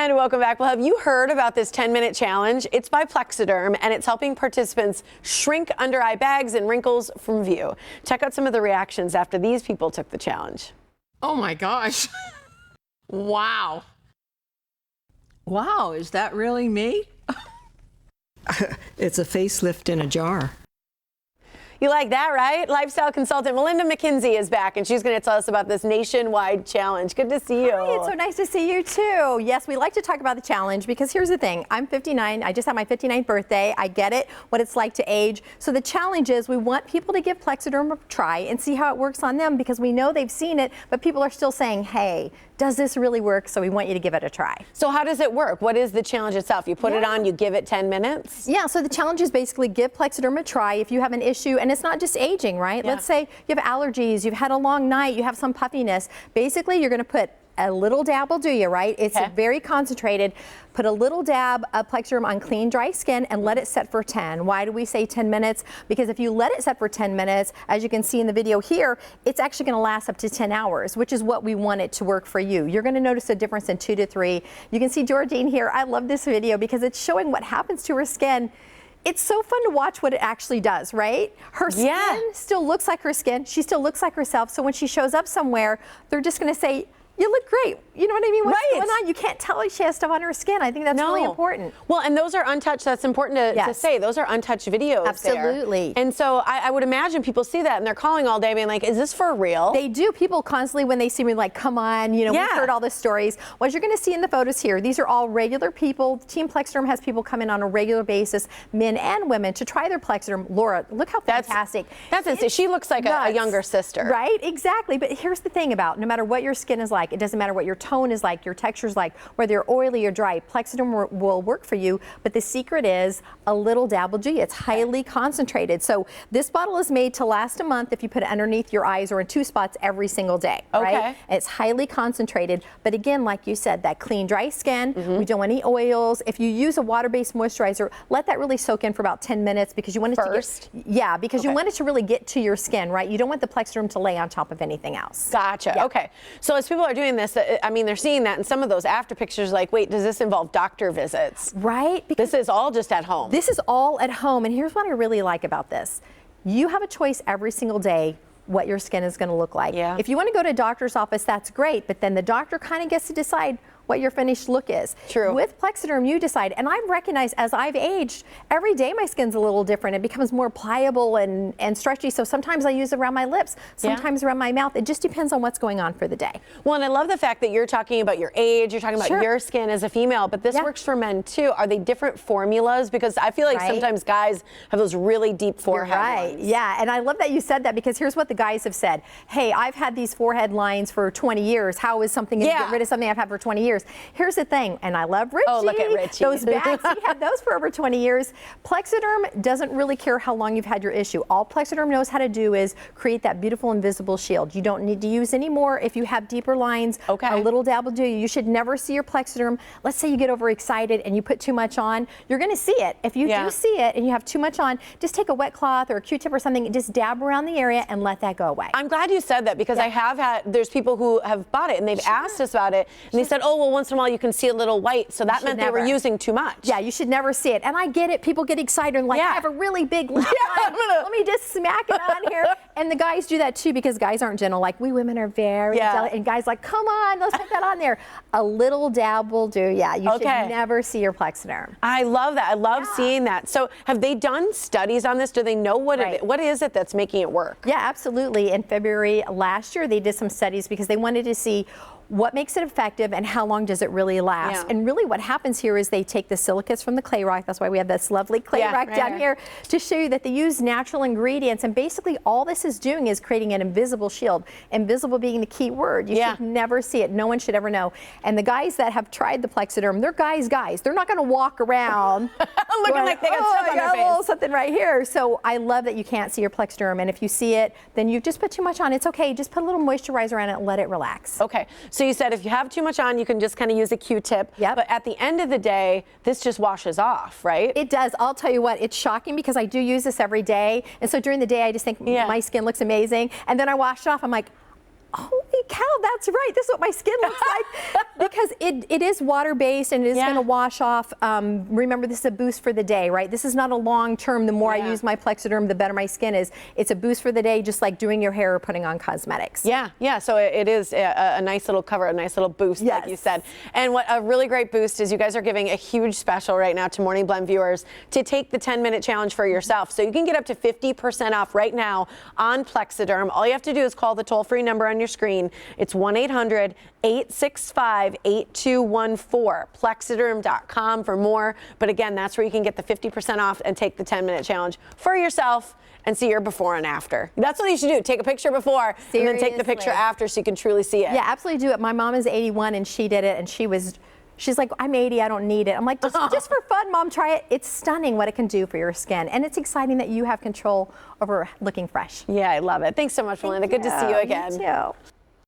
And welcome back. Well, have you heard about this 10-minute challenge? It's by Plexaderm, and it's helping participants shrink under eye bags and wrinkles from view. Check out some of the reactions after these people took the challenge. Oh my gosh. Wow. Wow, is that really me? It's a facelift in a jar. You like that, right? Lifestyle consultant Melinda McKinsey is back, and she's going to tell us about this nationwide challenge. Good to see you. Hi, it's so nice to see you too. Yes, we like to talk about the challenge because here's the thing. I'm 59. I just had my 59th birthday. I get it, what it's like to age. So the challenge is we want people to give Plexaderm a try and see how it works on them because we know they've seen it, but people are still saying, hey, does this really work? So we want you to give it a try. So how does it work? What is the challenge itself? You put it on, you give it 10 minutes? Yeah, so the challenge is basically give Plexaderm a try if you have an issue, and it's not just aging, right? Yeah. Let's say you have allergies, you've had a long night, you have some puffiness. Basically, you're gonna put a little dab will do you, right? It's very concentrated. Put a little dab of Plexaderm on clean, dry skin and let it set for 10. Why do we say 10 minutes? Because if you let it set for 10 minutes, as you can see in the video here, it's actually gonna last up to 10 hours, which is what we want it to work for you. You're gonna notice a difference in 2 to 3. You can see Georgine here. I love this video because it's showing what happens to her skin. It's so fun to watch what it actually does, right? Her skin still looks like her skin. She still looks like herself. So when she shows up somewhere, they're just gonna say, you look great. You know what I mean? What's going on? You can't tell she has stuff on her skin. I think that's really important. Well, and those are untouched. That's important to say. Those are untouched videos. Absolutely. There. And so I would imagine people see that and they're calling all day being like, is this for real? They do. People constantly, when they see me, like, come on, you know, we've heard all the stories. What you're going to see in the photos here, these are all regular people. Team Plexaderm has people come in on a regular basis, men and women, to try their Plexaderm. Laura, look how fantastic. That's insane. She looks like a younger sister. Right? Exactly. But here's the thing about no matter what your skin is like, it doesn't matter what your tone is like, your texture is like, whether you're oily or dry, Plexaderm will work for you. But the secret is a little dab will do you. It's highly concentrated. So this bottle is made to last a month if you put it underneath your eyes or in 2 spots every single day. Right? It's highly concentrated. But again, like you said, that clean, dry skin, we don't want any oils. If you use a water-based moisturizer, let that really soak in for about 10 minutes because you want it to get, because you want it to really get to your skin, right? You don't want the Plexaderm to lay on top of anything else. Gotcha. Okay. So as people are doing this, I mean, they're seeing that in some of those after pictures, like, wait, does this involve doctor visits? Right. Because this is all just at home. This is all at home. And here's what I really like about this. You have a choice every single day what your skin is going to look like. If you want to go to a doctor's office, that's great. But then the doctor kind of gets to decide what your finished look is. True. With Plexaderm, you decide. And I've recognized as I've aged, every day my skin's a little different. It becomes more pliable and stretchy. So sometimes I use it around my lips, sometimes around my mouth. It just depends on what's going on for the day. Well, and I love the fact that you're talking about your age, you're talking about your skin as a female, but this works for men too. Are they different formulas? Because I feel like sometimes guys have those really deep forehead ones. Yeah, and I love that you said that because here's what the guys have said. Hey, I've had these forehead lines for 20 years. How is something going to get rid of something I've had for 20 years? Here's the thing, and I love Richie. Oh, look at Richie. Those bags, he had those for over 20 years. Plexaderm doesn't really care how long you've had your issue. All Plexaderm knows how to do is create that beautiful invisible shield. You don't need to use any more if you have deeper lines. A little dab will do you. You should never see your Plexaderm. Let's say you get overexcited and you put too much on. You're going to see it. If you do see it and you have too much on, just take a wet cloth or a Q-tip or something and just dab around the area and let that go away. I'm glad you said that because I have had, there's people who have bought it and they've asked us about it and they said, oh, well, once in a while you can see a little white, so that meant they were using too much. Yeah, you should never see it. And I get it. People get excited and like, I have a really big lip line. Let me just smack it on here. And the guys do that too because guys aren't gentle. Like, we women are very delicate. And guys like, come on, let's put that on there. A little dab will do. Yeah, you should never see your Plexaderm. I love that. I love seeing that. So have they done studies on this? Do they know what what is it that's making it work? Yeah, absolutely. In February last year, they did some studies because they wanted to see what makes it effective and how long does it really last. And really what happens here is they take the silicates from the clay rock. That's why we have this lovely clay rock down here to show you that they use natural ingredients. And basically all this is doing is creating an invisible shield. Invisible being the key word. You should never see it. No one should ever know. And the guys that have tried the Plexaderm, they're guys. They're not going to walk around looking like they got stuff on their face. A little something right here. So I love that you can't see your Plexaderm. And if you see it, then you just put too much on. It's okay. Just put a little moisturizer on it and let it relax. Okay. So you said if you have too much on, you can just kind of use a Q-tip. But at the end of the day, this just washes off, right? It does. I'll tell you what, it's shocking because I do use this every day. And so during the day, I just think my skin looks amazing. And then I wash it off. I'm like, holy cow, that's right. This is what my skin looks like. Because it is water-based and it is Yeah. going to wash off. Remember, this is a boost for the day, right? This is not a long-term, the more I use my Plexiderm, the better my skin is. It's a boost for the day, just like doing your hair or putting on cosmetics. Yeah. So it is a nice little cover, a nice little boost, like you said. And what a really great boost is you guys are giving a huge special right now to Morning Blend viewers to take the 10-minute challenge for yourself. So you can get up to 50% off right now on Plexiderm. All you have to do is call the toll-free number on your screen. It's 1-800-865-8214. Plexiderm.com for more. But again, that's where you can get the 50% off and take the 10-minute challenge for yourself and see your before and after. That's what you should do. Take a picture before and then take the picture Seriously. after so you can truly see it. Yeah, absolutely do it. My mom is 81 and she did it, and she's like, I'm 80, I don't need it. I'm like, just for fun, Mom, try it. It's stunning what it can do for your skin. And it's exciting that you have control over looking fresh. Yeah, I love it. Thanks so much, Melinda. Good to see you again. You too.